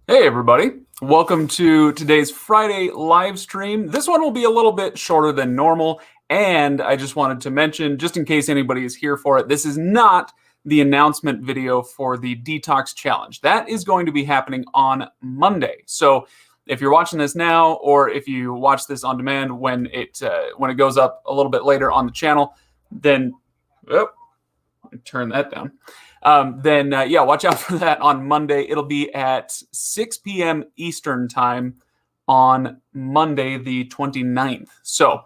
Hey everybody, welcome to today's Friday live stream. This one will be a little bit shorter than normal, and I just wanted to mention, just in case anybody is here for it, this is not the announcement video for the Detox Challenge. That is going to be happening on Monday. So if you're watching this now, or if you watch this on demand when it goes up a little bit later on the channel, then turn that down. Yeah, watch out for that on Monday. It'll be at 6 p.m. Eastern time on Monday, the 29th. So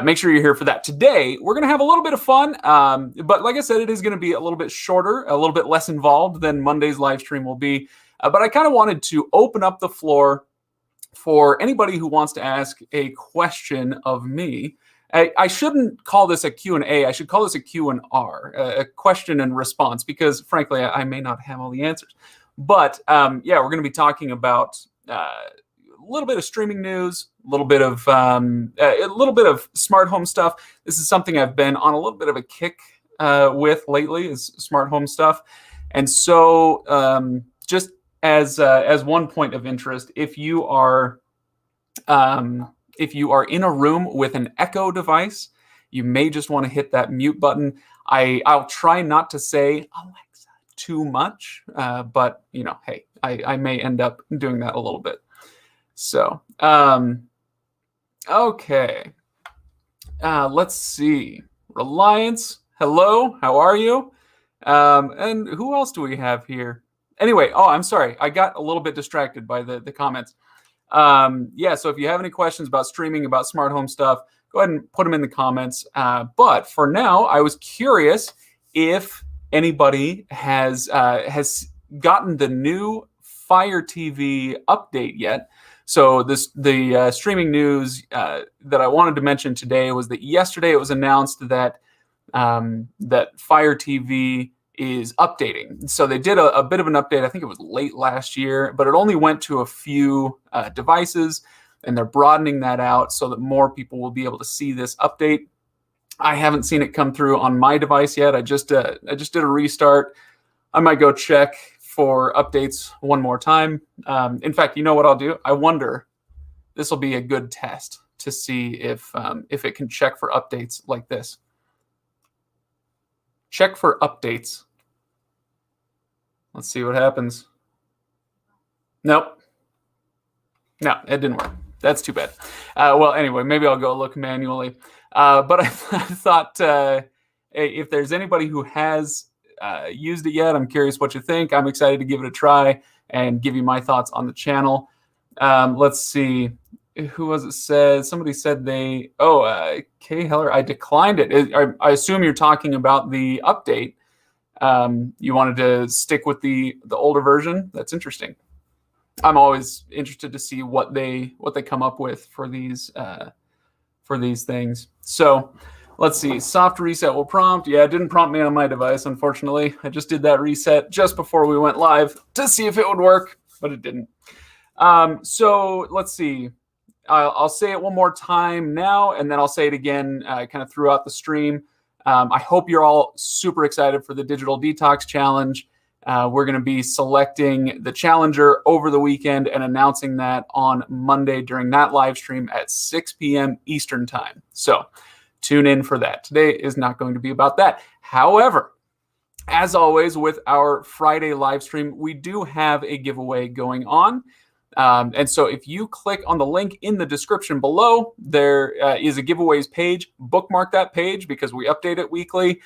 make sure you're here for that. Today, we're going to have a little bit of fun. But like I said, it is going to be a little bit shorter, a little bit less involved than Monday's live stream will be. But I kind of wanted to open up the floor for anybody who wants to ask a question of me. I shouldn't call this a Q&A. I should call this a Q&R, a question and response, because frankly, I may not have all the answers. But yeah, we're going to be talking about a little bit of streaming news, a little bit of smart home stuff. This is something I've been on a little bit of a kick with lately, is smart home stuff. And so just as one point of interest, if you are in a room with an Echo device, you may just want to hit that mute button. I'll try not to say Alexa too much, but you know, hey, I may end up doing that a little bit. So, okay. Let's see. Reliance, hello, how are you? And who else do we have here? Anyway, I'm sorry. I got a little bit distracted by the comments. Yeah, so if you have any questions about streaming, about smart home stuff, go ahead and put them in the comments. But for now, I was curious if anybody has gotten the new Fire TV update yet. So the streaming news that I wanted to mention today was that yesterday it was announced that that Fire TV is updating. So they did a bit of an update. I think it was late last year, but it only went to a few devices, and they're broadening that out so that more people will be able to see this update. I haven't seen it come through on my device yet. I just did a restart. I might go check for updates one more time. In fact, you know what I'll do? I wonder, this will be a good test to see if it can check for updates like this. Check for updates. Let's see what happens. Nope. No, it didn't work. That's too bad. Well, anyway, maybe I'll go look manually. But I thought if there's anybody who has used it yet, I'm curious what you think. I'm excited to give it a try and give you my thoughts on the channel. Let's see. Who was it said? Somebody said Kay Heller, I declined it. I assume you're talking about the update. You wanted to stick with the older version. That's interesting. I'm always interested to see what they come up with for these things. So let's see. Soft reset will prompt. Yeah, it didn't prompt me on my device, unfortunately. I just did that reset just before we went live to see if it would work, but it didn't. So let's see. I'll say it one more time now, and then I'll say it again kind of throughout the stream. I hope you're all super excited for the Digital Detox Challenge. We're going to be selecting the challenger over the weekend and announcing that on Monday during that live stream at 6 p.m. Eastern time. So tune in for that. Today is not going to be about that. However, as always with our Friday live stream, we do have a giveaway going on. And so if you click on the link in the description below, there is a giveaways page. Bookmark that page because we update it weekly.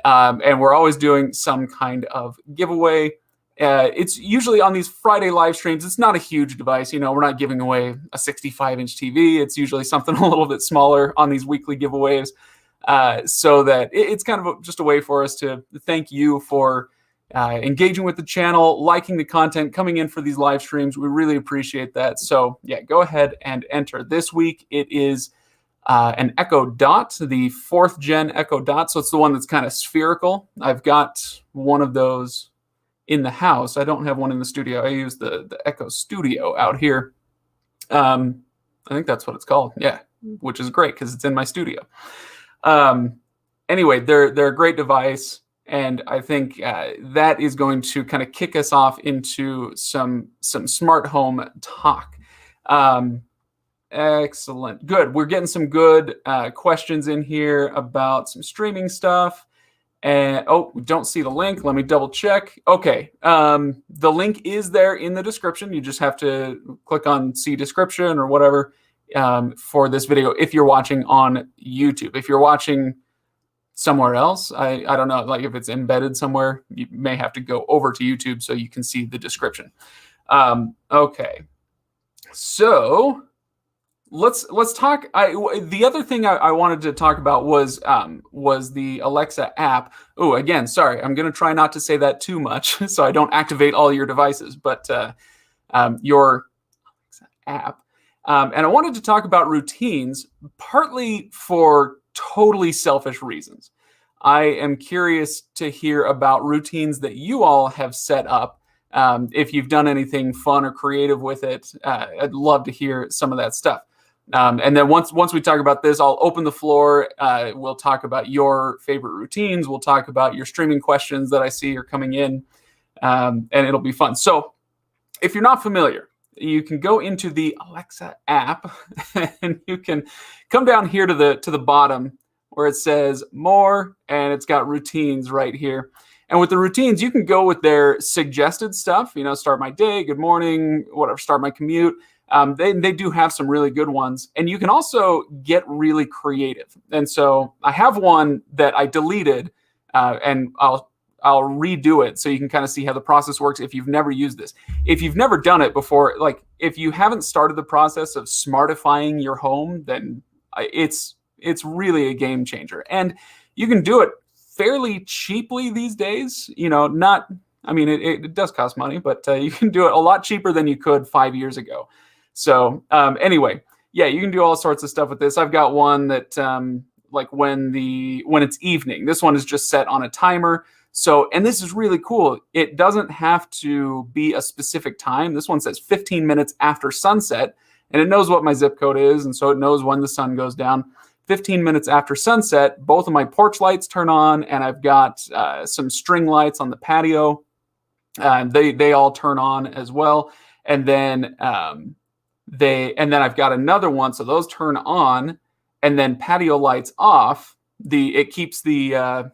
And we're always doing some kind of giveaway. It's usually on these Friday live streams. It's not a huge device. You know, we're not giving away a 65-inch TV. It's usually something a little bit smaller on these weekly giveaways. So that it's kind of just a way for us to thank you for engaging with the channel, liking the content, coming in for these live streams. We really appreciate that. So yeah, go ahead and enter. This week it is an Echo Dot, the 4th gen Echo Dot. So it's the one that's kind of spherical. I've got one of those in the house. I don't have one in the studio. I use the Echo Studio out here. I think that's what it's called. Yeah, which is great because it's in my studio. Anyway, they're a great device. And I think that is going to kind of kick us off into some smart home talk. Excellent. Good. We're getting some good questions in here about some streaming stuff. And we don't see the link. Let me double check. Okay. The link is there in the description. You just have to click on see description or whatever for this video if you're watching on YouTube. If you're watching somewhere else, I don't know, like if it's embedded somewhere, you may have to go over to YouTube so you can see the description. Okay. So let's talk. The other thing I wanted to talk about was the Alexa app. Oh, again, sorry, I'm going to try not to say that too much so I don't activate all your devices, but your Alexa app. And I wanted to talk about routines, partly for totally selfish reasons. I am curious to hear about routines that you all have set up. If you've done anything fun or creative with it, I'd love to hear some of that stuff. And then once we talk about this, I'll open the floor. We'll talk about your favorite routines. We'll talk about your streaming questions that I see are coming in, and it'll be fun. So if you're not familiar, you can go into the Alexa app and you can come down here to the bottom where it says more, and it's got routines right here. And with the routines, you can go with their suggested stuff, start my day, good morning, whatever, start my commute. They do have some really good ones, and you can also get really creative. And so I have one that I deleted, and I'll redo it so you can kind of see how the process works if you've never used this. If you've never done it before, like if you haven't started the process of smartifying your home, then it's really a game changer. And you can do it fairly cheaply these days. It does cost money, but you can do it a lot cheaper than you could 5 years ago. So anyway, yeah, you can do all sorts of stuff with this. I've got one that like when it's evening, this one is just set on a timer. So, and this is really cool. It doesn't have to be a specific time. This one says 15 minutes after sunset, and it knows what my zip code is. And so it knows when the sun goes down. 15 minutes after sunset, both of my porch lights turn on, and I've got some string lights on the patio. They all turn on as well. And then I've got another one. So those turn on, and then patio lights off. It keeps the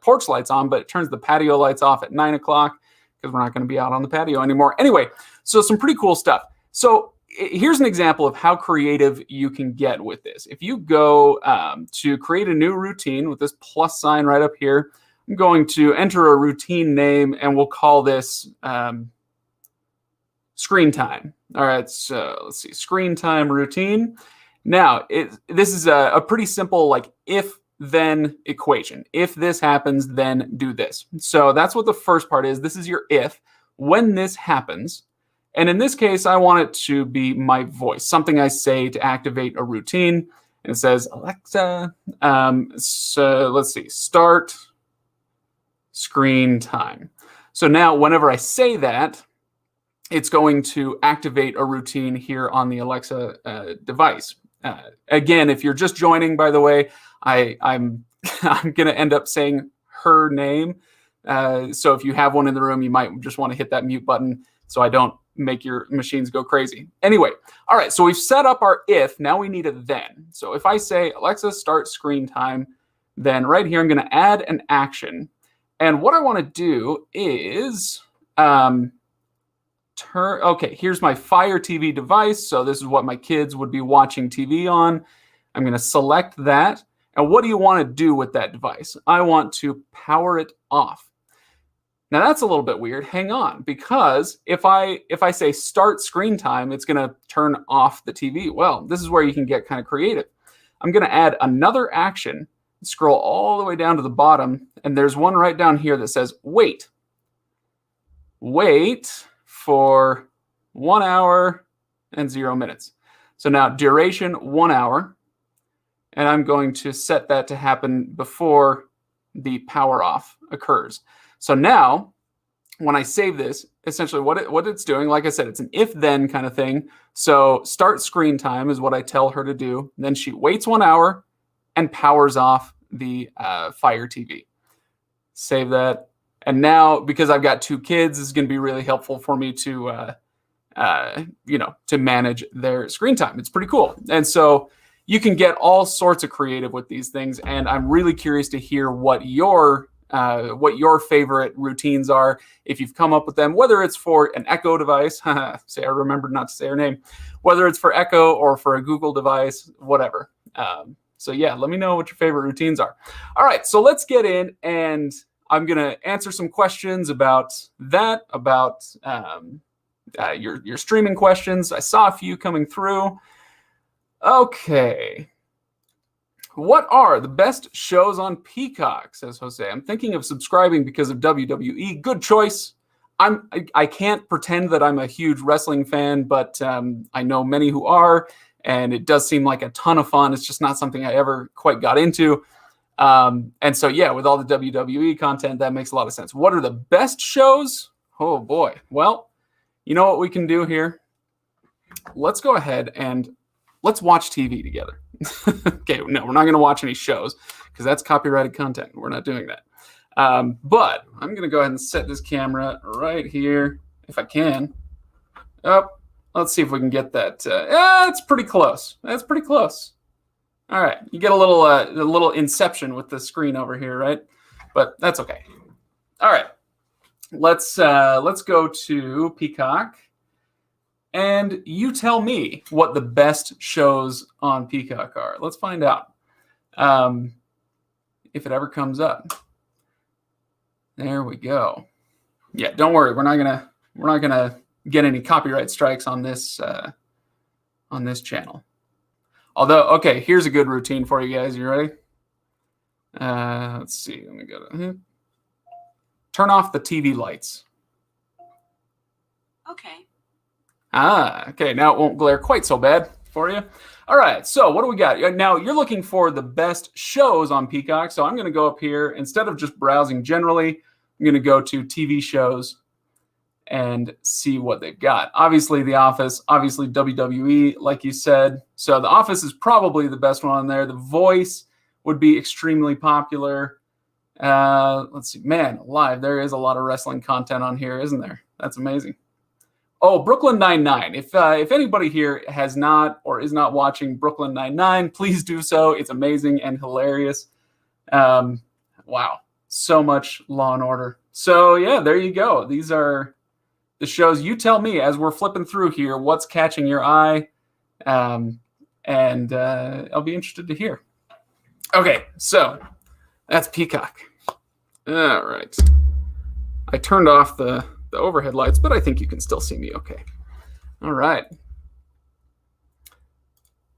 porch lights on, but it turns the patio lights off at 9 o'clock because we're not going to be out on the patio anymore. Anyway, so some pretty cool stuff. So here's an example of how creative you can get with this. If you go to create a new routine with this plus sign right up here, I'm going to enter a routine name, and we'll call this screen time. All right, so let's see, screen time routine. Now, this is a pretty simple like if-then equation. If this happens, then do this. So that's what the first part is. This is your if. When this happens, and in this case, I want it to be my voice, something I say to activate a routine. And it says, Alexa, so let's see, start screen time. So now whenever I say that, it's going to activate a routine here on the Alexa device. Again, if you're just joining, by the way, I'm going to end up saying her name. So if you have one in the room, you might just want to hit that mute button so I don't make your machines go crazy. Anyway, all right, so we've set up our if. Now we need a then. So if I say, Alexa, start screen time, then right here, I'm going to add an action. And what I want to do is okay, here's my Fire TV device. So this is what my kids would be watching TV on. I'm going to select that. And what do you want to do with that device? I want to power it off. Now that's a little bit weird. Hang on, because if I say start screen time, it's going to turn off the TV. Well, this is where you can get kind of creative. I'm going to add another action, scroll all the way down to the bottom, and there's one right down here that says wait. Wait for 1 hour and 0 minutes. So now duration 1 hour, and I'm going to set that to happen before the power off occurs. So now, when I save this, essentially what it's doing, like I said, it's an if-then kind of thing. So start screen time is what I tell her to do. Then she waits 1 hour and powers off the Fire TV. Save that. And now, because I've got 2 kids, this is going to be really helpful for me to, to manage their screen time. It's pretty cool. And so you can get all sorts of creative with these things. And I'm really curious to hear what your favorite routines are, if you've come up with them, whether it's for an Echo device. Say, I remembered not to say her name. Whether it's for Echo or for a Google device, whatever. So yeah, let me know what your favorite routines are. All right, so let's get in, and I'm going to answer some questions about that, about your streaming questions. I saw a few coming through. Okay. What are the best shows on Peacock, says Jose. I'm thinking of subscribing because of WWE. Good choice. I can't pretend that I'm a huge wrestling fan, but I know many who are, and it does seem like a ton of fun. It's just not something I ever quite got into. And so, yeah, with all the WWE content, that makes a lot of sense. What are the best shows? Oh, boy. Well, you know what we can do here? Let's go ahead and let's watch TV together. Okay, no, we're not going to watch any shows because that's copyrighted content. We're not doing that. But I'm going to go ahead and set this camera right here if I can. Oh, let's see if we can get that. It's pretty close. That's pretty close. All right, you get a little inception with the screen over here, right? But that's okay. All right, let's go to Peacock, and you tell me what the best shows on Peacock are. Let's find out if it ever comes up. There we go. Yeah, don't worry, we're not gonna get any copyright strikes on this channel. Although, okay, here's a good routine for you guys. You ready? Let's see. Let me go to turn off the TV lights. Okay. Okay. Now it won't glare quite so bad for you. All right. So what do we got? Now you're looking for the best shows on Peacock. So I'm going to go up here. Instead of just browsing generally, I'm going to go to TV shows and see what they've got. Obviously, The Office, obviously WWE, like you said. So The Office is probably the best one on there. The Voice would be extremely popular. Let's see. Man, alive, there is a lot of wrestling content on here, isn't there? That's amazing. Oh, Brooklyn Nine-Nine. If anybody here has not or is not watching Brooklyn Nine-Nine, please do so. It's amazing and hilarious. Wow. So much Law and Order. So, yeah, there you go. These are the shows. You tell me as we're flipping through here what's catching your eye, and I'll be interested to hear. Okay, so that's Peacock. All right. I turned off the overhead lights, but I think you can still see me okay. All right.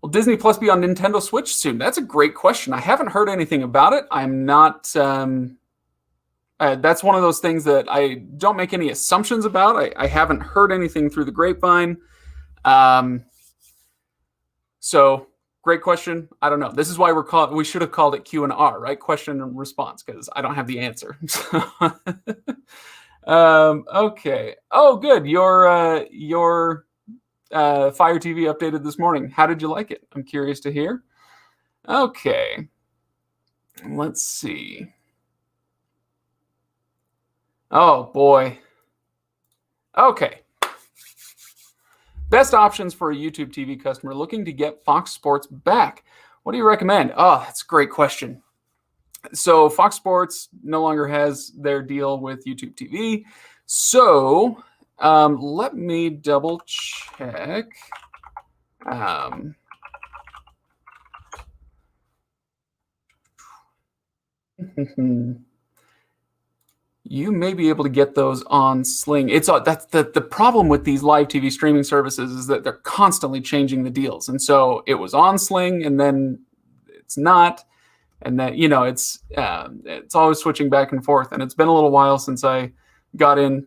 Will Disney Plus be on Nintendo Switch soon? That's a great question. I haven't heard anything about it. I'm not... that's one of those things that I don't make any assumptions about. I haven't heard anything through the grapevine. So great question. I don't know. This is why we should have called it Q&R, right? Question and response, because I don't have the answer. Okay. Oh, good. Your Fire TV updated this morning. How did you like it? I'm curious to hear. Okay. Let's see. Oh, boy. Okay. Best options for a YouTube TV customer looking to get Fox Sports back. What do you recommend? Oh, that's a great question. So Fox Sports no longer has their deal with YouTube TV. So let me double check. You may be able to get those on Sling. That's the problem with these live TV streaming services is that they're constantly changing the deals. And so it was on Sling, and then it's not, and then it's always switching back and forth. And it's been a little while since I got in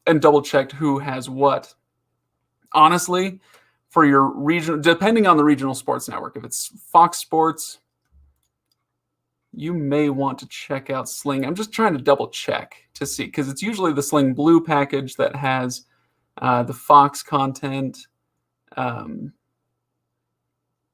and double checked who has what. Honestly, for your regional, depending on the regional sports network, if it's Fox Sports, you may want to check out Sling. I'm just trying to double check to see, because it's usually the Sling Blue package that has the Fox content. Yeah,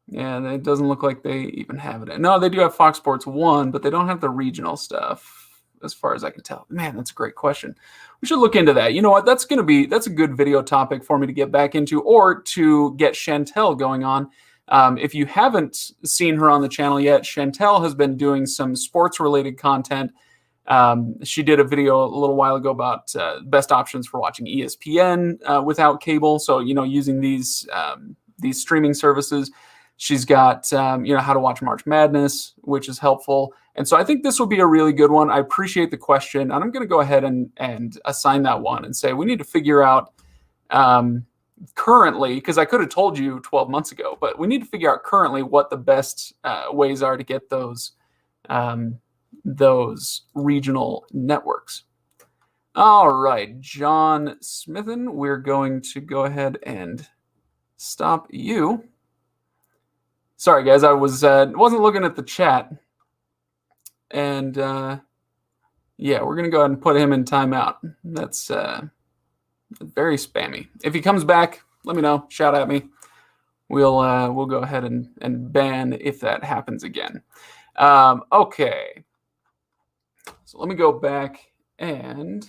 it doesn't look like they even have it. No, they do have Fox Sports 1, but they don't have the regional stuff. as far as I can tell. Man, that's a great question. We should look into that. You know what? That's a good video topic for me to get back into, or to get Chantel going on. If you haven't seen her on the channel yet, Chantel has been doing some sports related content. She did a video a little while ago about best options for watching ESPN without cable. So, using these streaming services. She's got, how to watch March Madness, which is helpful. And so I think this will be a really good one. I appreciate the question. And I'm going to go ahead and assign that one and say we need to figure out currently, because I could have told you 12 months ago, but we need to figure out currently what the best ways are to get those regional networks. All right, John Smithen, we're going to go ahead and stop you. Sorry, guys, I wasn't looking at the chat, and yeah, we're gonna go ahead and put him in timeout. That's very spammy. If he comes back, let me know. Shout at me. We'll go ahead and ban if that happens again. Okay, so let me go back and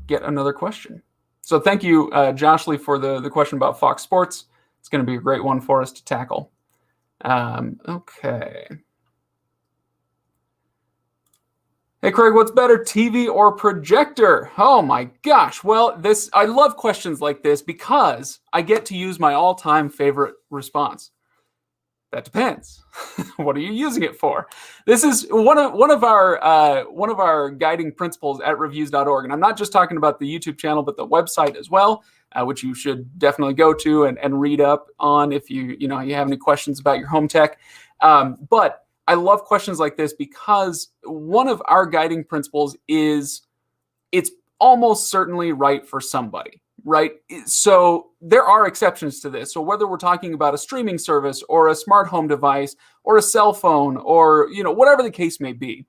get another question. So thank you, Josh Lee, for the question about Fox Sports. It's going to be a great one for us to tackle. Okay. Hey, Craig, what's better, TV or projector? Oh my gosh. Well, I love questions like this because I get to use my all-time favorite response. That depends. What are you using it for? This is one of our guiding principles at Reviews.org, and I'm not just talking about the YouTube channel, but the website as well, which you should definitely go to and read up on if you have any questions about your home tech. But I love questions like this because one of our guiding principles is it's almost certainly right for somebody. Right. So there are exceptions to this. So whether we're talking about a streaming service or a smart home device or a cell phone or, whatever the case may be,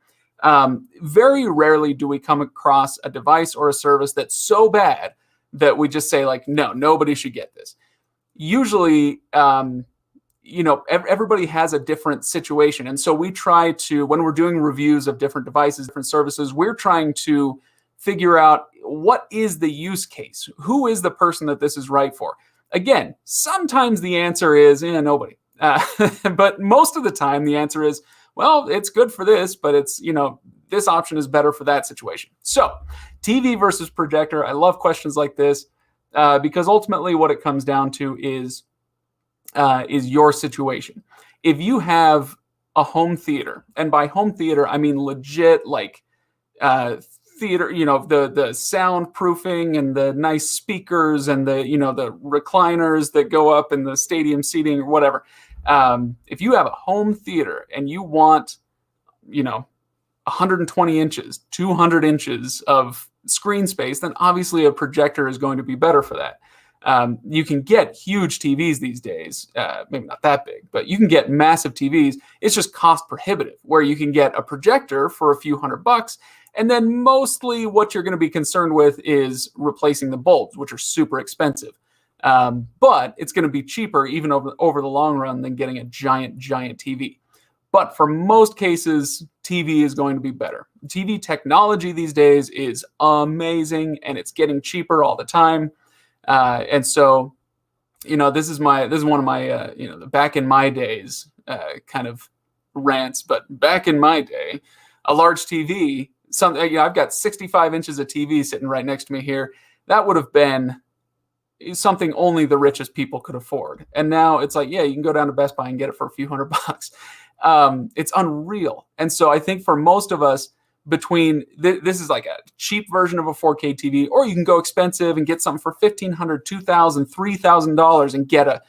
very rarely do we come across a device or a service that's so bad that we just say like, no, nobody should get this. Usually, everybody has a different situation. And so we try to, when we're doing reviews of different devices, different services, we're trying to figure out what is the use case? Who is the person that this is right for? Again, sometimes the answer is nobody. But most of the time the answer is, well, it's good for this, but it's, this option is better for that situation. So TV versus projector. I love questions like this because ultimately what it comes down to is your situation. If you have a home theater, and by home theater, I mean legit like theater, the soundproofing and the nice speakers and the recliners that go up in the stadium seating or whatever. If you have a home theater and you want, 120 inches, 200 inches of screen space, then obviously a projector is going to be better for that. You can get huge TVs these days, maybe not that big, but you can get massive TVs. It's just cost prohibitive, where you can get a projector for a few $100. And then mostly what you're going to be concerned with is replacing the bulbs, which are super expensive. But it's going to be cheaper even over the long run than getting a giant TV. But for most cases, TV is going to be better. TV technology these days is amazing, and it's getting cheaper all the time. And so, this is one of my, the back in my days kind of rants. But back in my day, a large TV, I've got 65 inches of TV sitting right next to me here. That would have been something only the richest people could afford. And now it's like, yeah, you can go down to Best Buy and get it for a few $100. It's unreal. And so I think for most of us, between this is like a cheap version of a 4K TV, or you can go expensive and get something for $1,500, $2,000, $3,000 and get a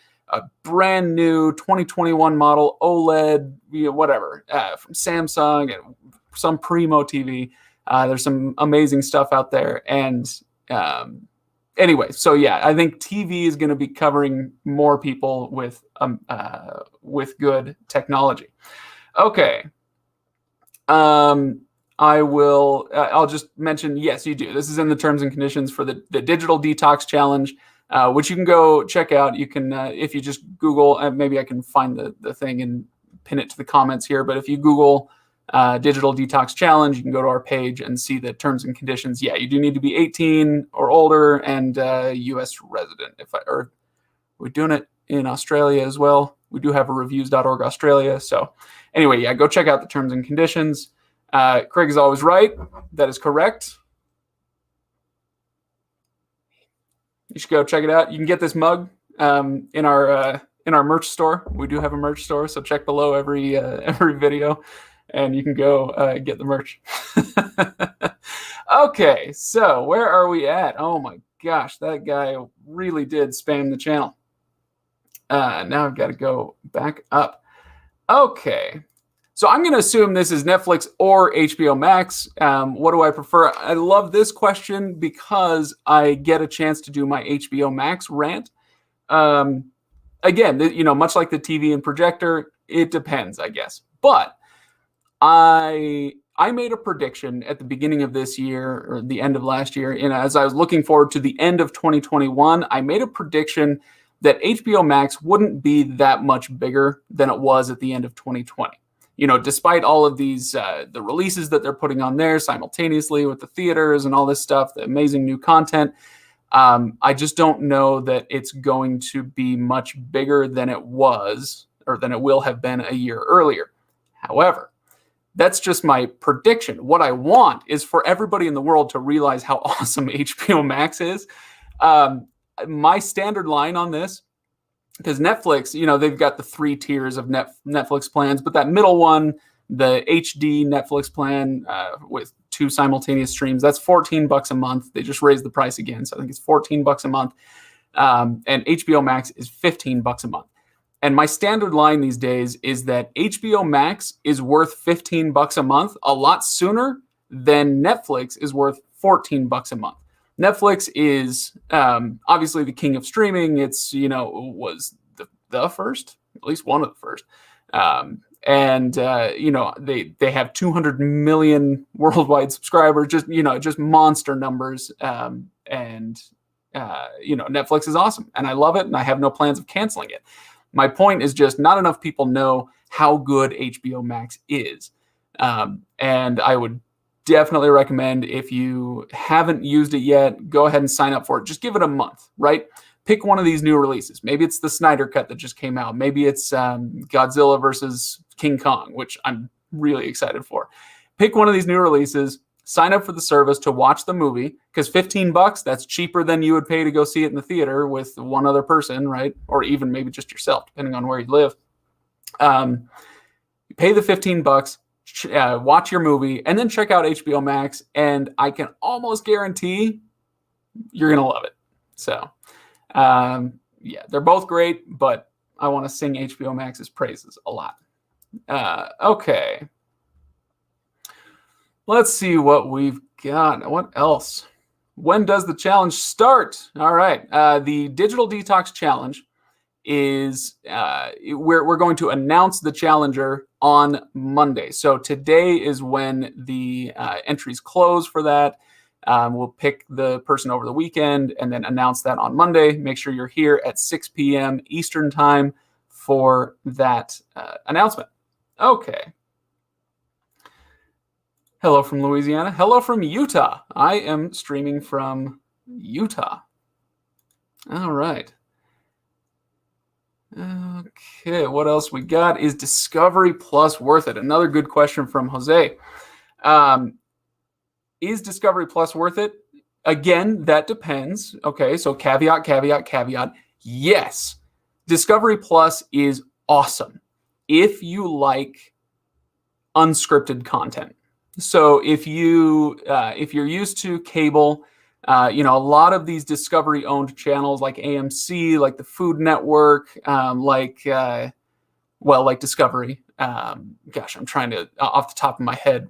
brand new 2021 model OLED, whatever, from Samsung and some Primo TV. There's some amazing stuff out there. And anyway, so yeah, I think TV is going to be covering more people with good technology. Okay. I'll just mention, yes, you do. This is in the terms and conditions for the Digital Detox Challenge, which you can go check out. You can, if you just Google, maybe I can find the thing and pin it to the comments here. But if you Google Digital Detox Challenge. You can go to our page and see the terms and conditions. Yeah, you do need to be 18 or older and U.S. resident. Or we're doing it in Australia as well. We do have a Reviews.org Australia. So anyway, yeah, go check out the terms and conditions. Craig is always right. That is correct. You should go check it out. You can get this mug in our merch store. We do have a merch store, so check below every video, and you can go get the merch. Okay, so where are we at? Oh my gosh, that guy really did spam the channel. Now I've got to go back up. Okay, so I'm going to assume this is Netflix or HBO Max. What do I prefer? I love this question because I get a chance to do my HBO Max rant. Again, much like the TV and projector, it depends, I guess. But I made a prediction at the beginning of this year or the end of last year, and as I was looking forward to the end of 2021, I made a prediction that HBO Max wouldn't be that much bigger than it was at the end of 2020. Despite all of these, the releases that they're putting on there simultaneously with the theaters and all this stuff, the amazing new content, I just don't know that it's going to be much bigger than it was or than it will have been a year earlier. However, that's just my prediction. What I want is for everybody in the world to realize how awesome HBO Max is. My standard line on this, because Netflix, they've got the 3 tiers of Netflix plans, but that middle one, the HD Netflix plan with 2 simultaneous streams, that's $14 a month. They just raised the price again, so I think it's $14 a month. And HBO Max is $15 a month. And my standard line these days is that HBO Max is worth $15 a month a lot sooner than Netflix is worth $14 a month. Netflix is obviously the king of streaming. It's, was the first, at least one of the first. They have 200 million worldwide subscribers, just monster numbers. Netflix is awesome and I love it and I have no plans of canceling it. My point is just not enough people know how good HBO Max is. And I would definitely recommend, if you haven't used it yet, go ahead and sign up for it. Just give it a month, right? Pick one of these new releases. Maybe it's the Snyder Cut that just came out. Maybe it's Godzilla versus King Kong, which I'm really excited for. Pick one of these new releases, sign up for the service to watch the movie, because $15, that's cheaper than you would pay to go see it in the theater with one other person, right? Or even maybe just yourself, depending on where you live. You pay the $15, watch your movie, and then check out HBO Max, and I can almost guarantee you're going to love it. So, they're both great, but I want to sing HBO Max's praises a lot. Okay. Let's see what we've got. What else? When does the challenge start? All right. The Digital Detox Challenge is we're going to announce the challenger on Monday. So today is when the entries close for that. We'll pick the person over the weekend and then announce that on Monday. Make sure you're here at 6 p.m. Eastern time for that announcement. Okay. Hello from Louisiana. Hello from Utah. I am streaming from Utah. All right. Okay, what else we got? Is Discovery Plus worth it? Another good question from Jose. Is Discovery Plus worth it? Again, that depends. Okay, so caveat, caveat, caveat. Yes, Discovery Plus is awesome if you like unscripted content. So if you're used to cable, a lot of these Discovery-owned channels like AMC, like the Food Network, like Discovery. Gosh, I'm trying to, off the top of my head,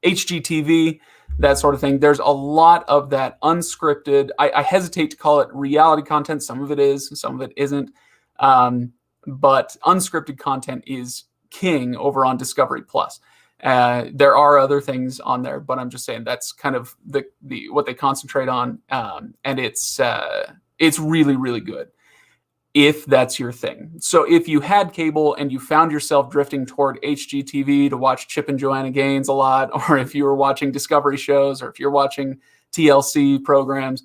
HGTV, that sort of thing. There's a lot of that unscripted. I hesitate to call it reality content. Some of it is, some of it isn't. But unscripted content is king over on Discovery Plus. There are other things on there, but I'm just saying that's kind of the what they concentrate on, and it's really, really good. if that's your thing. So if you had cable and you found yourself drifting toward HGTV to watch Chip and Joanna Gaines a lot, or if you were watching Discovery shows, or if you're watching TLC programs,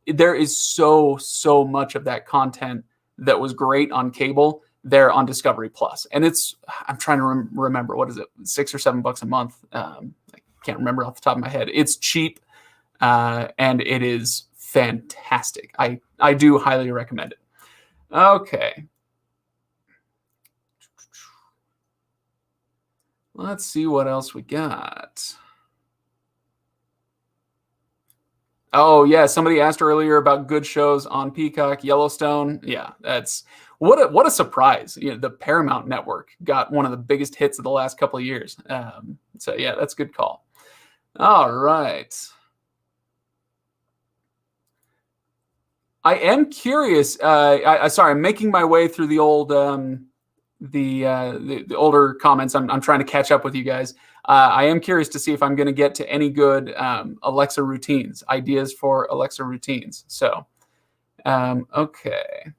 there is so much of that content that was great on cable there on Discovery Plus. And I'm trying to remember, what is it, $6 or $7 a month? I can't remember off the top of my head. It's cheap, and it is fantastic. I do highly recommend it. Okay. Let's see what else we got. Oh yeah, somebody asked earlier about good shows on Peacock. Yellowstone. Yeah, that's what a surprise. You know, the Paramount Network got one of the biggest hits of the last couple of years. So yeah, that's a good call. All right. I am curious. Sorry, I'm making my way through the old, the older comments. I'm trying to catch up with you guys. I am curious to see if I'm going to get to any good Alexa routines, ideas for Alexa routines. So, okay.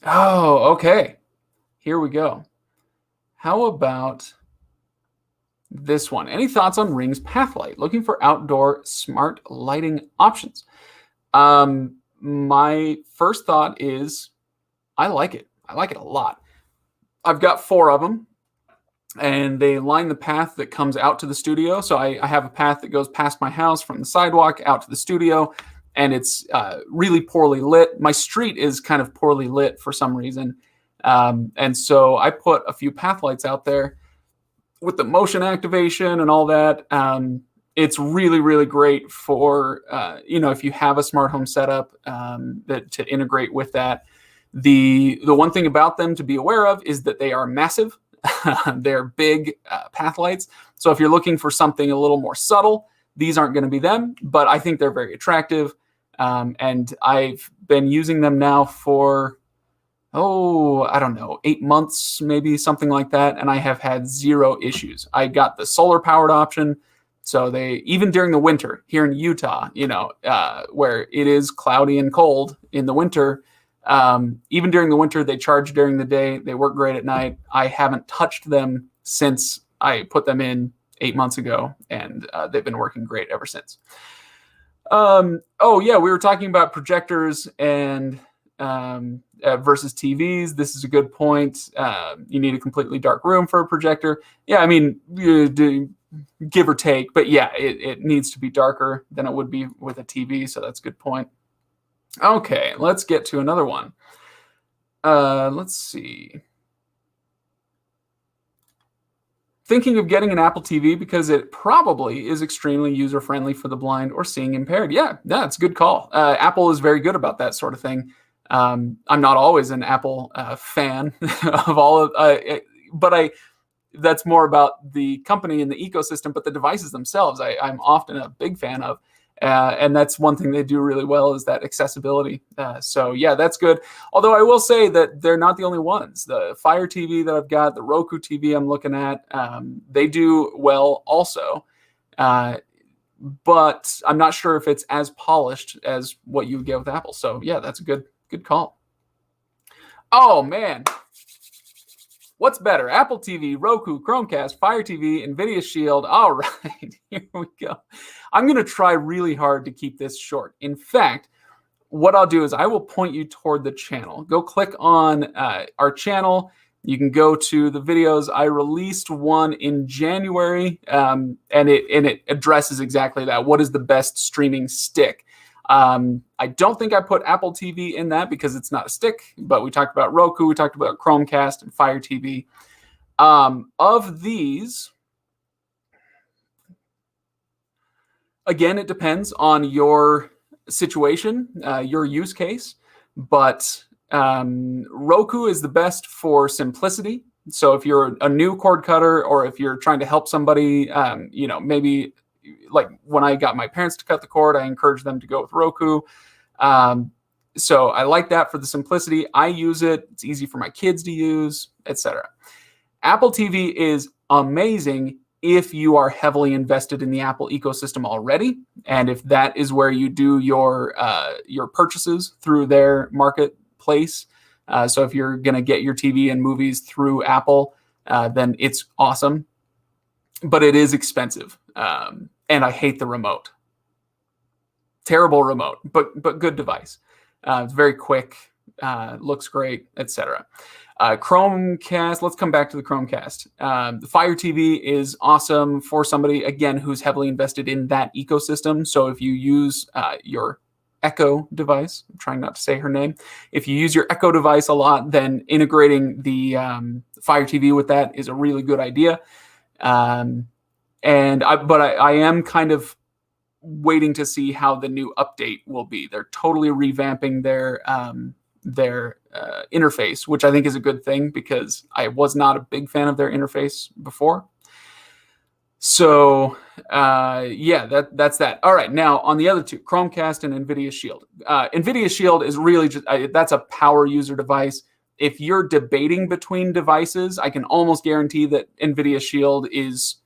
Oh, okay. Here we go. How about this one? Any thoughts on Ring's Pathlight? Looking for outdoor smart lighting options. My first thought is I like it. I like it a lot. I've got 4 of them, and they line the path that comes out to the studio. So I have a path that goes past my house from the sidewalk out to the studio, and it's really poorly lit. My street is kind of poorly lit for some reason. And so I put a few path lights out there with the motion activation and all that. It's really, really great for, if you have a smart home setup that to integrate with that. The one thing about them to be aware of is that they are massive. They're big path lights. So if you're looking for something a little more subtle, these aren't going to be them, but I think they're very attractive. And I've been using them now for, I don't know, 8 months, maybe something like that. And I have had 0 issues. I got the solar powered option. So they, even during the winter here in Utah, where it is cloudy and cold in the winter, even during the winter, they charge during the day. They work great at night. I haven't touched them since I put them in 8 months ago, and they've been working great ever since. We were talking about projectors and versus TVs. This is a good point. You need a completely dark room for a projector. Yeah, I mean, give or take, but yeah, it needs to be darker than it would be with a TV. So that's a good point. Okay, let's get to another one. Let's see. Thinking of getting an Apple TV because it probably is extremely user-friendly for the blind or seeing impaired. Yeah, it's a good call. Apple is very good about that sort of thing. I'm not always an Apple fan of all of, but that's more about the company and the ecosystem, but the devices themselves, I'm often a big fan of. And that's one thing they do really well is that accessibility. So yeah, that's good. Although I will say that they're not the only ones. The Fire TV that I've got, the Roku TV I'm looking at, they do well also. But I'm not sure if it's as polished as what you would get with Apple. So yeah, that's a good call. Oh man. What's better? Apple TV, Roku, Chromecast, Fire TV, NVIDIA Shield. All right, here we go. I'm going to try really hard to keep this short. In fact, what I'll do is I will point you toward the channel. Go click on our channel. You can go to the videos. I released one in January, and it addresses exactly that. What is the best streaming stick? I don't think I put Apple TV in that because it's not a stick, but we talked about Roku, we talked about Chromecast and Fire TV. Of these, again, it depends on your situation, your use case, but Roku is the best for simplicity. So if you're a new cord cutter or if you're trying to help somebody, maybe like when I got my parents to cut the cord, I encouraged them to go with Roku. So I like that for the simplicity. I use it. It's easy for my kids to use, etc. Apple TV is amazing if you are heavily invested in the Apple ecosystem already, and if that is where you do your purchases through their marketplace, so if you're going to get your TV and movies through Apple, then it's awesome. But it is expensive, and I hate the remote. Terrible remote, but good device. It's very quick, looks great, etc. Chromecast. Let's come back to the Chromecast. The Fire TV is awesome for somebody, again, who's heavily invested in that ecosystem. So if you use your Echo device, I'm trying not to say her name. If you use your Echo device a lot, then integrating the Fire TV with that is a really good idea. But I am kind of waiting to see how the new update will be. They're totally revamping their interface, which I think is a good thing because I was not a big fan of their interface before. So that's that. All right, now on the other two, Chromecast and NVIDIA Shield. NVIDIA Shield is really just that's a power user device. If you're debating between devices, I can almost guarantee that NVIDIA Shield is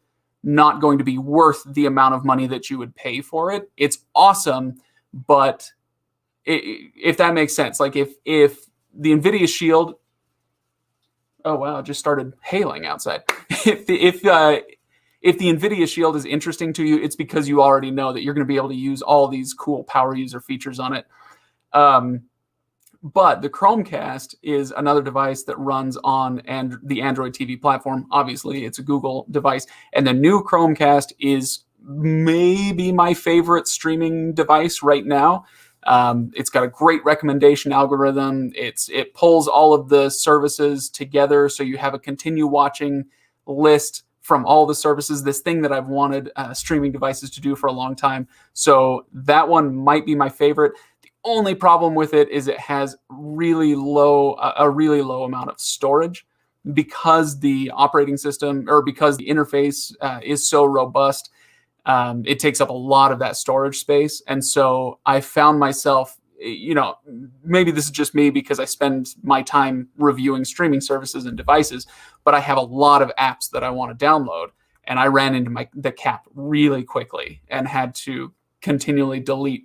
not going to be worth the amount of money that you would pay for it. It's awesome, but if that makes sense, like if the NVIDIA Shield, oh wow, it just started hailing outside. If the NVIDIA Shield is interesting to you, it's because you already know that you're going to be able to use all these cool power user features on it. But the Chromecast is another device that runs on the Android TV platform. Obviously, it's a Google device. And the new Chromecast is maybe my favorite streaming device right now. It's got a great recommendation algorithm. It pulls all of the services together, so you have a continue watching list from all the services, this thing that I've wanted streaming devices to do for a long time. So that one might be my favorite. The only problem with it is it has a really low amount of storage because the operating system or because the interface is so robust. It takes up a lot of that storage space. And so I found myself, maybe this is just me because I spend my time reviewing streaming services and devices, but I have a lot of apps that I want to download. And I ran into the cap really quickly and had to continually delete,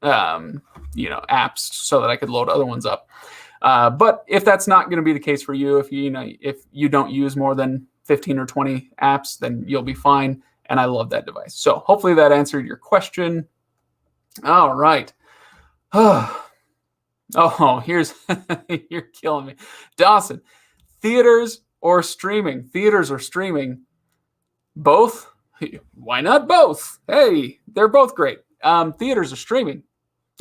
apps so that I could load other ones up. But if that's not going to be the case for you, if you don't use more than 15 or 20 apps, then you'll be fine. And I love that device. So hopefully that answered your question. All right. Oh, here's you're killing me. Dawson, theaters or streaming? Theaters or streaming? Both? Why not both? Hey, they're both great. Theaters or streaming?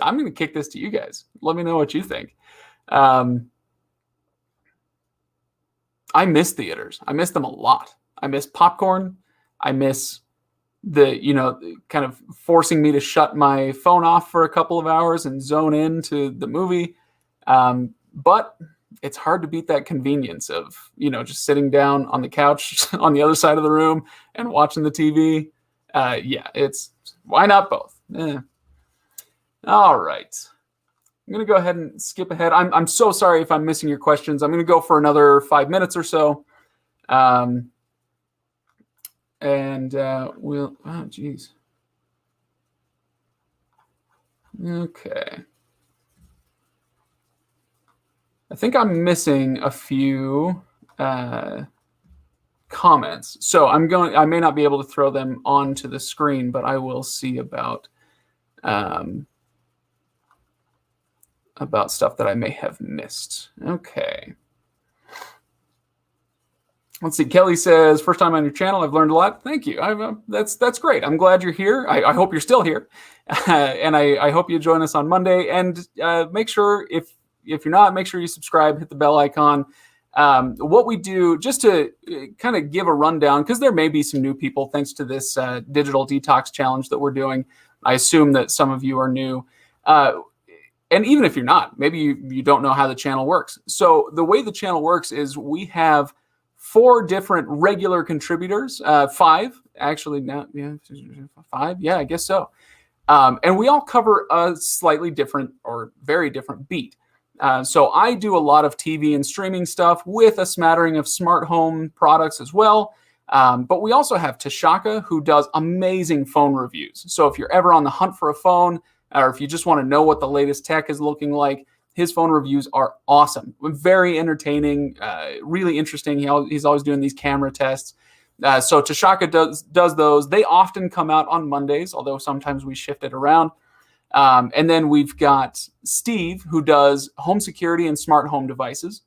I'm going to kick this to you guys. Let me know what you think. I miss theaters. I miss them a lot. I miss popcorn. I miss the, kind of forcing me to shut my phone off for a couple of hours and zone into the movie. But it's hard to beat that convenience of, just sitting down on the couch on the other side of the room and watching the TV. Why not both? All right. I'm going to go ahead and skip ahead. I'm so sorry if I'm missing your questions. I'm going to go for another 5 minutes or so. Oh, geez. Okay. I think I'm missing a few comments. So I may not be able to throw them onto the screen, but I will see about stuff that I may have missed. Okay. Let's see. Kelly says, first time on your channel. I've learned a lot. Thank you. That's great. I'm glad you're here. I hope you're still here. And I hope you join us on Monday. And make sure, if you're not, make sure you subscribe, hit the bell icon. What we do, just to kind of give a rundown, because there may be some new people thanks to this digital detox challenge that we're doing. I assume that some of you are new. And even if you're not, maybe you don't know how the channel works. So the way the channel works is we have 4 different regular contributors, 5 actually now, 5, yeah, I guess so. And we all cover a slightly different or very different beat. So I do a lot of TV and streaming stuff with a smattering of smart home products as well. But we also have Tashaka, who does amazing phone reviews. So if you're ever on the hunt for a phone, or if you just want to know what the latest tech is looking like, his phone reviews are awesome. Very entertaining, really interesting. He's always doing these camera tests. So Tashaka does those. They often come out on Mondays, although sometimes we shift it around. And then we've got Steve, who does home security and smart home devices.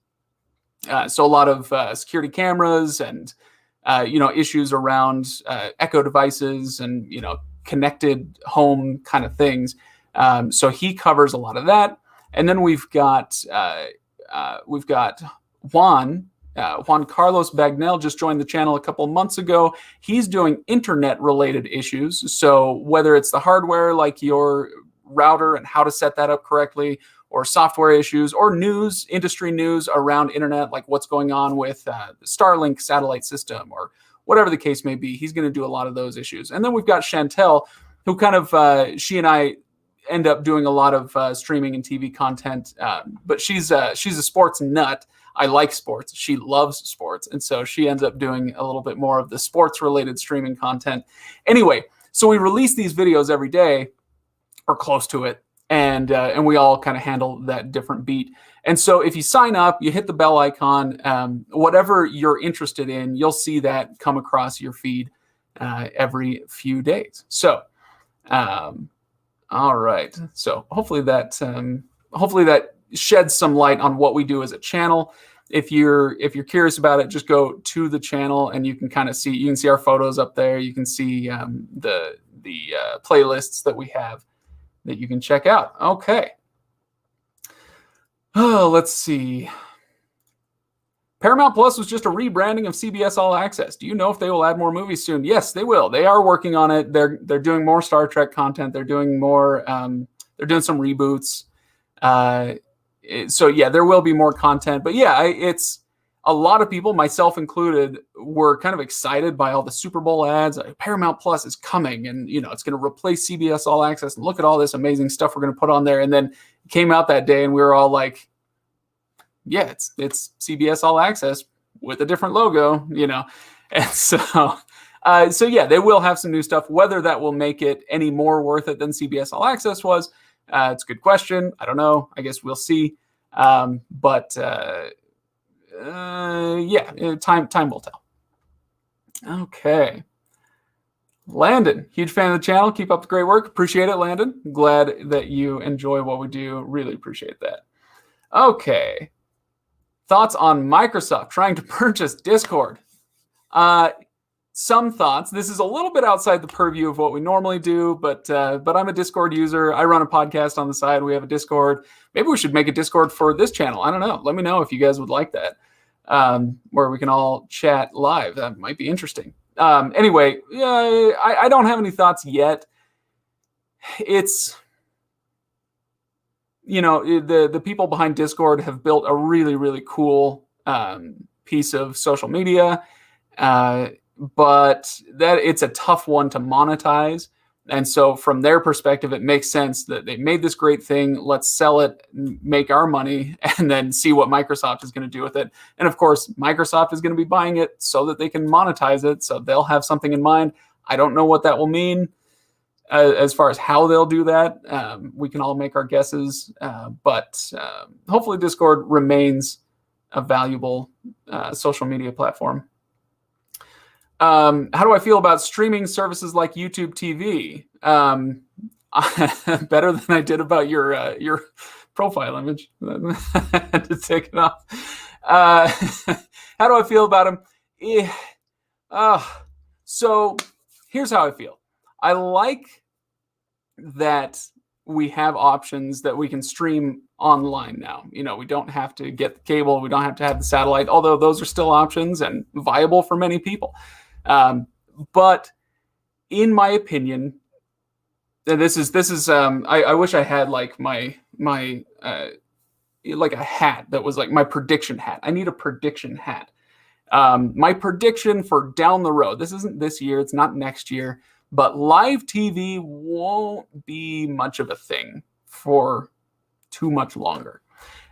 So a lot of security cameras and issues around Echo devices and connected home kind of things. So he covers a lot of that. And then we've got Juan Carlos Bagnell just joined the channel a couple months ago. He's doing internet related issues. So whether it's the hardware, like your router and how to set that up correctly, or software issues, or industry news around internet, like what's going on with the Starlink satellite system, or whatever the case may be, he's going to do a lot of those issues. And then we've got Chantel, who kind of, she and I end up doing a lot of streaming and TV content, but she's a sports nut. I like sports. She loves sports. And so she ends up doing a little bit more of the sports related streaming content. Anyway, so we release these videos every day, or close to it. And we all kind of handle that different beat. And so if you sign up, you hit the bell icon, whatever you're interested in, you'll see that come across your feed every few days. So, all right. So hopefully that sheds some light on what we do as a channel. If you're curious about it, just go to the channel and you can kind of see. You can see our photos up there. You can see the playlists that we have that you can check out. Okay. Oh, let's see. Paramount Plus was just a rebranding of CBS All Access. Do you know if they will add more movies soon? Yes, they will. They are working on it. They're doing more Star Trek content. They're doing more. They're doing some reboots. So yeah, there will be more content. But yeah, it's a lot of people, myself included, were kind of excited by all the Super Bowl ads. Paramount Plus is coming, and it's going to replace CBS All Access. And look at all this amazing stuff we're going to put on there. And then it came out that day, and we were all like, "Yeah, it's CBS All Access with a different logo," And so, yeah, they will have some new stuff. Whether that will make it any more worth it than CBS All Access was, it's a good question. I don't know. I guess we'll see. Yeah, time will tell. Okay. Landon, huge fan of the channel. Keep up the great work. Appreciate it, Landon. Glad that you enjoy what we do. Really appreciate that. Okay. Thoughts on Microsoft trying to purchase Discord? Some thoughts. This is a little bit outside the purview of what we normally do, but I'm a Discord user. I run a podcast on the side. We have a Discord. Maybe we should make a Discord for this channel. I don't know. Let me know if you guys would like that, where we can all chat live. That might be interesting. Anyway, I don't have any thoughts yet. It's, the people behind Discord have built a really, really cool piece of social media, but that it's a tough one to monetize. And so from their perspective, it makes sense that they made this great thing. Let's sell it, make our money, and then see what Microsoft is going to do with it. And of course, Microsoft is going to be buying it so that they can monetize it. So they'll have something in mind. I don't know what that will mean as far as how they'll do that. We can all make our guesses. But hopefully Discord remains a valuable social media platform. How do I feel about streaming services like YouTube TV? Better than I did about your profile image. I had to take it off. How do I feel about them? So here's how I feel. I like that we have options that we can stream online now. We don't have to get the cable. We don't have to have the satellite, although those are still options and viable for many people. But in my opinion, this is I wish I had like my like a hat that was like my prediction hat. I need a prediction hat. My prediction for down the road, this isn't this year, it's not next year, but live TV won't be much of a thing for too much longer.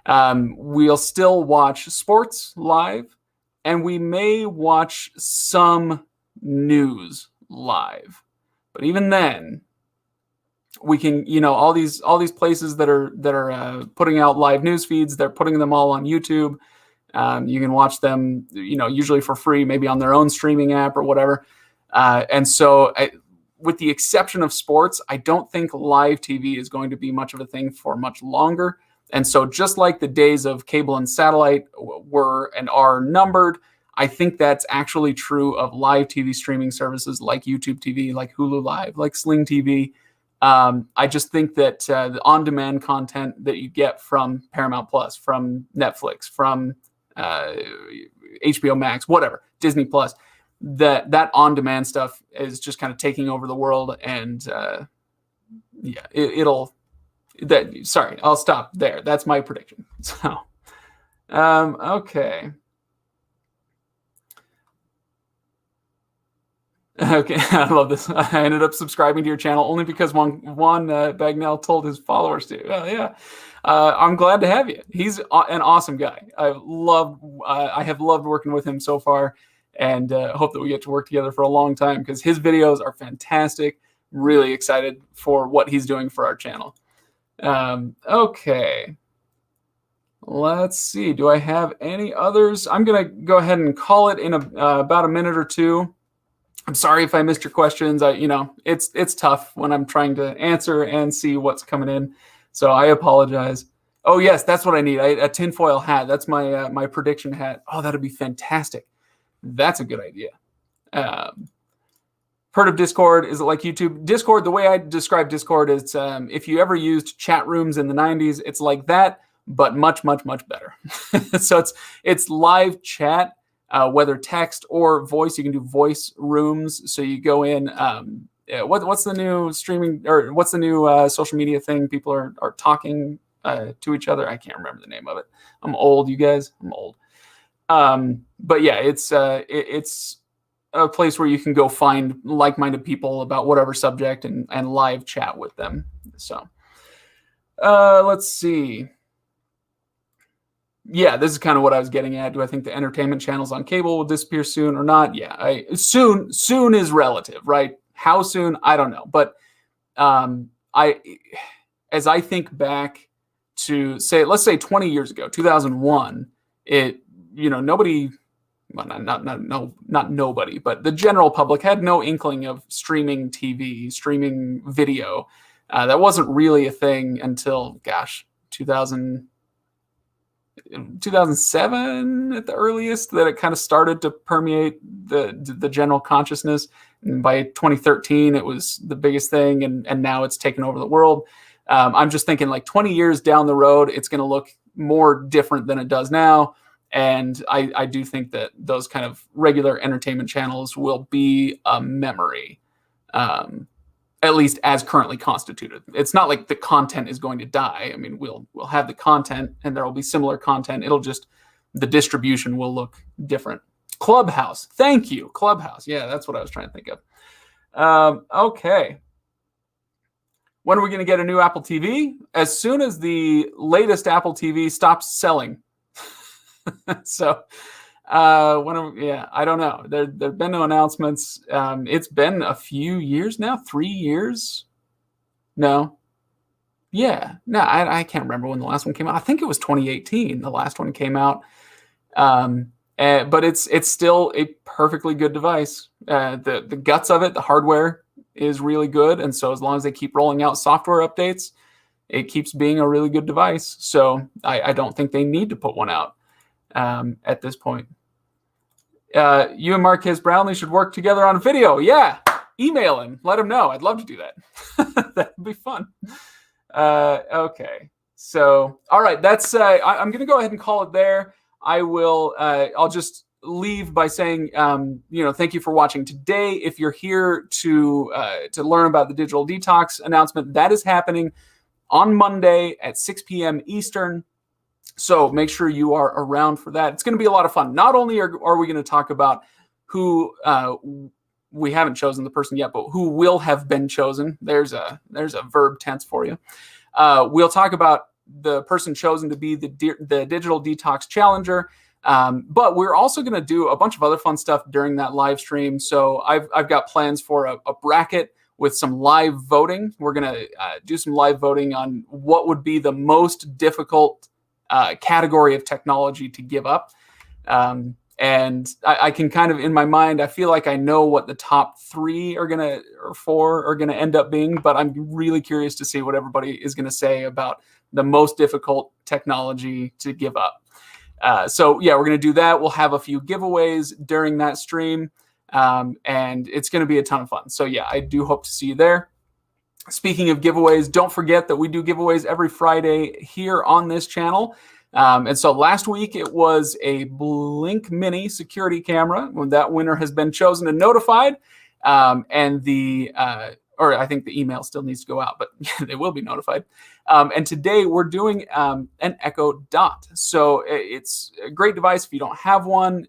We'll still watch sports live, and we may watch some news live. But even then, we can, all these places that are putting out live news feeds, they're putting them all on YouTube. You can watch them, usually for free, maybe on their own streaming app or whatever. And so, with the exception of sports, I don't think live TV is going to be much of a thing for much longer. And so, just like the days of cable and satellite were and are numbered, I think that's actually true of live TV streaming services like YouTube TV, like Hulu Live, like Sling TV. I just think that the on-demand content that you get from Paramount Plus, from Netflix, from HBO Max, whatever, Disney Plus, that on-demand stuff is just kind of taking over the world. And sorry, I'll stop there. That's my prediction. So, okay. Okay, I love this. I ended up subscribing to your channel only because Juan Bagnell told his followers to. Oh, yeah. I'm glad to have you. He's an awesome guy. I have loved working with him so far, and hope that we get to work together for a long time because his videos are fantastic. Really excited for what he's doing for our channel. Okay. Let's see. Do I have any others? I'm going to go ahead and call it in about a minute or two. I'm sorry if I missed your questions. It's tough when I'm trying to answer and see what's coming in. So I apologize. Oh yes, that's what I need. A tinfoil hat. That's my prediction hat. Oh, that'd be fantastic. That's a good idea. Heard of Discord? Is it like YouTube? Discord, the way I describe Discord is if you ever used chat rooms in the 90s, it's like that, but much, much, much better. So it's live chat. Whether text or voice, you can do voice rooms. So you go in. What's the new streaming or what's the new social media thing? People are talking to each other. I can't remember the name of it. I'm old, you guys. I'm old. But yeah, it's a place where you can go find like-minded people about whatever subject and live chat with them. So let's see. Yeah, this is kind of what I was getting at. Do I think the entertainment channels on cable will disappear soon or not? Yeah, soon is relative, right? How soon? I don't know. But as I think back to let's say 20 years ago, 2001, nobody, well, not nobody, but the general public had no inkling of streaming TV, streaming video. That wasn't really a thing until, 2007 at the earliest that it kind of started to permeate the general consciousness. And by 2013, it was the biggest thing, and now it's taken over the world. I'm just thinking like 20 years down the road, it's going to look more different than it does now. And I do think that those kind of regular entertainment channels will be a memory, at least as currently constituted. It's not like the content is going to die. I mean, we'll have the content and there will be similar content. It'll just, the distribution will look different. Clubhouse. Thank you. Clubhouse. Yeah, that's what I was trying to think of. Okay. When are we going to get a new Apple TV? As soon as the latest Apple TV stops selling. So, I don't know. There've been no announcements. It's been a few years now, 3 years. No. Yeah. No, I can't remember when the last one came out. I think it was 2018. The last one came out. But it's still a perfectly good device. The guts of it, the hardware is really good. And so as long as they keep rolling out software updates, it keeps being a really good device. So I don't think they need to put one out at this point. You and Marquez Brownlee should work together on a video. Yeah, email him. Let him know. I'd love to do that. That'd be fun. Okay. So, all right. That's. I'm going to go ahead and call it there. I will. I'll just leave by saying, thank you for watching today. If you're here to learn about the Digital Detox announcement, that is happening on Monday at 6 p.m. Eastern. So make sure you are around for that. It's going to be a lot of fun. Not only are we going to talk about who we haven't chosen the person yet, but who will have been chosen. There's a verb tense for you. We'll talk about the person chosen to be the Digital Detox Challenger. But we're also going to do a bunch of other fun stuff during that live stream. So I've got plans for a bracket with some live voting. We're going to do some live voting on what would be the most difficult category of technology to give up. And I can kind of, in my mind, I feel like I know what the top 3 or 4 are going to end up being, but I'm really curious to see what everybody is going to say about the most difficult technology to give up. So yeah, we're going to do that. We'll have a few giveaways during that stream. And it's going to be a ton of fun. So yeah, I do hope to see you there. Speaking of giveaways, don't forget that we do giveaways every Friday here on this channel. And so last week it was a Blink Mini security camera. That winner has been chosen and notified. Or I think the email still needs to go out, but they will be notified. And today we're doing an Echo Dot. So it's a great device if you don't have one.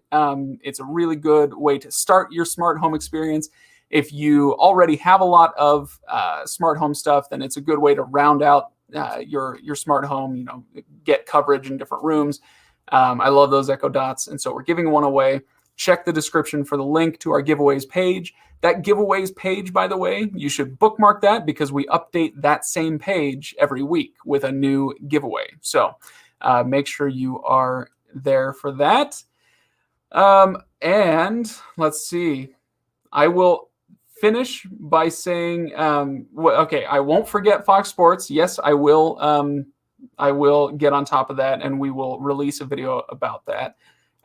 It's a really good way to start your smart home experience. If you already have a lot of smart home stuff, then it's a good way to round out your smart home, get coverage in different rooms. I love those Echo Dots. And so we're giving one away. Check the description for the link to our giveaways page. That giveaways page, by the way, you should bookmark that because we update that same page every week with a new giveaway. So make sure you are there for that. And let's see. I will finish by saying, okay, I won't forget Fox Sports. Yes, I will get on top of that, and we will release a video about that.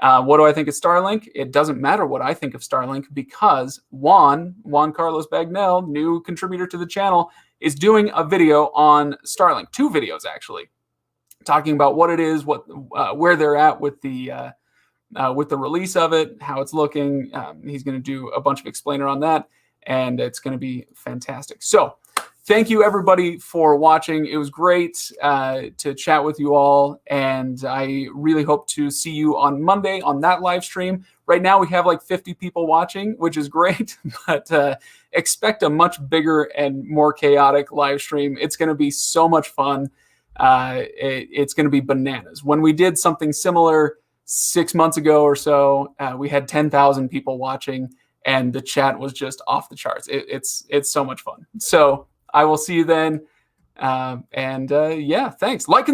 What do I think of Starlink? It doesn't matter what I think of Starlink because Juan Carlos Bagnell, new contributor to the channel, is doing a video on Starlink. 2 videos, actually, talking about what it is, where they're at with the release of it, how it's looking. He's going to do a bunch of explainer on that, and it's going to be fantastic. So thank you, everybody, for watching. It was great to chat with you all, and I really hope to see you on Monday on that live stream. Right now, we have like 50 people watching, which is great, but expect a much bigger and more chaotic live stream. It's going to be so much fun. It's going to be bananas. When we did something similar 6 months ago or so, we had 10,000 people watching, and the chat was just off the charts. It's so much fun. So I will see you then. Yeah, thanks. Like and